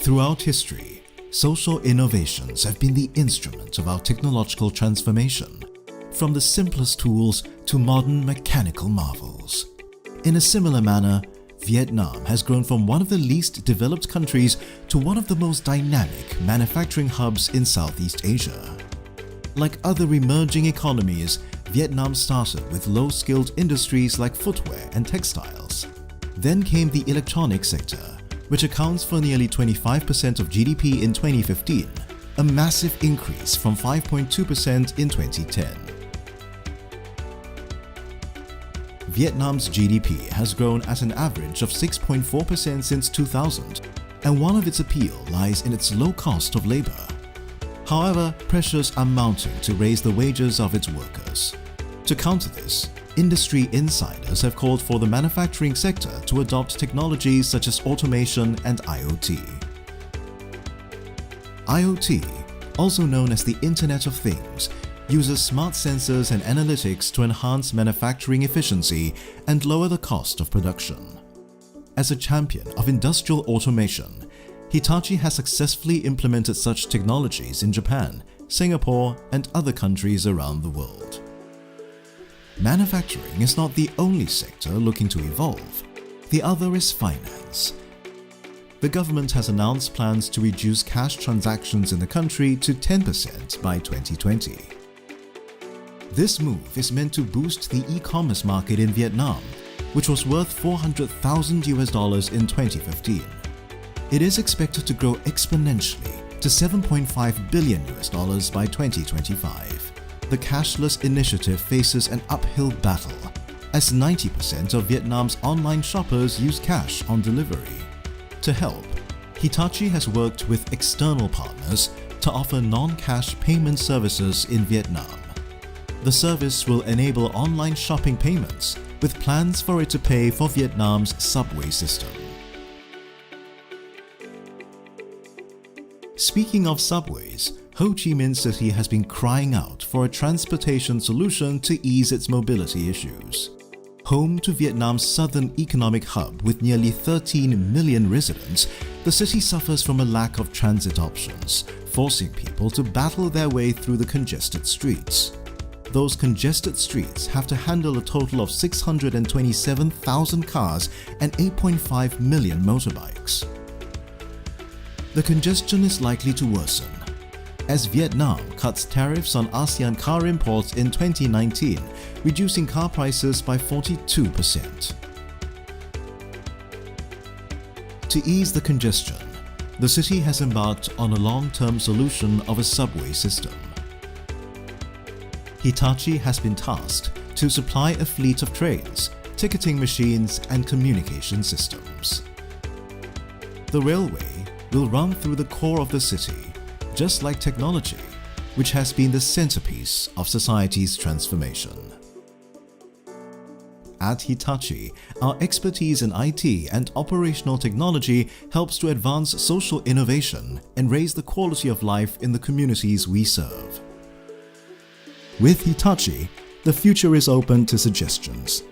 Throughout history, social innovations have been the instrument of our technological transformation, from the simplest tools to modern mechanical marvels. In a similar manner, Vietnam has grown from one of the least developed countries to one of the most dynamic manufacturing hubs in Southeast Asia. Like other emerging economies, Vietnam started with low-skilled industries like footwear and textiles. Then came the electronics sector, which accounts for nearly 25% of GDP in 2015, a massive increase from 5.2% in 2010. Vietnam's GDP has grown at an average of 6.4% since 2000, and one of its appeal lies in its low cost of labor. However, pressures are mounting to raise the wages of its workers. To counter this, industry insiders have called for the manufacturing sector to adopt technologies such as automation and IoT. IoT, also known as the Internet of Things, uses smart sensors and analytics to enhance manufacturing efficiency and lower the cost of production. As a champion of industrial automation, Hitachi has successfully implemented such technologies in Japan, Singapore, and other countries around the world. Manufacturing is not the only sector looking to evolve. The other is finance. The government has announced plans to reduce cash transactions in the country to 10% by 2020. This move is meant to boost the e-commerce market in Vietnam, which was worth $400,000 in 2015. It is expected to grow exponentially to $7.5 billion by 2025. The cashless initiative faces an uphill battle, as 90% of Vietnam's online shoppers use cash on delivery. To help, Hitachi has worked with external partners to offer non-cash payment services in Vietnam. The service will enable online shopping payments, with plans for it to pay for Vietnam's subway system. Speaking of subways, Ho Chi Minh City has been crying out for a transportation solution to ease its mobility issues. Home to Vietnam's southern economic hub with nearly 13 million residents, the city suffers from a lack of transit options, forcing people to battle their way through the congested streets. Those congested streets have to handle a total of 627,000 cars and 8.5 million motorbikes. The congestion is likely to worsen, as Vietnam cuts tariffs on ASEAN car imports in 2019, reducing car prices by 42%. To ease the congestion, the city has embarked on a long-term solution of a subway system. Hitachi has been tasked to supply a fleet of trains, ticketing machines, and communication systems. The railway will run through the core of the city, just like technology, which has been the centerpiece of society's transformation. At Hitachi, our expertise in IT and operational technology helps to advance social innovation and raise the quality of life in the communities we serve. With Hitachi, the future is open to suggestions.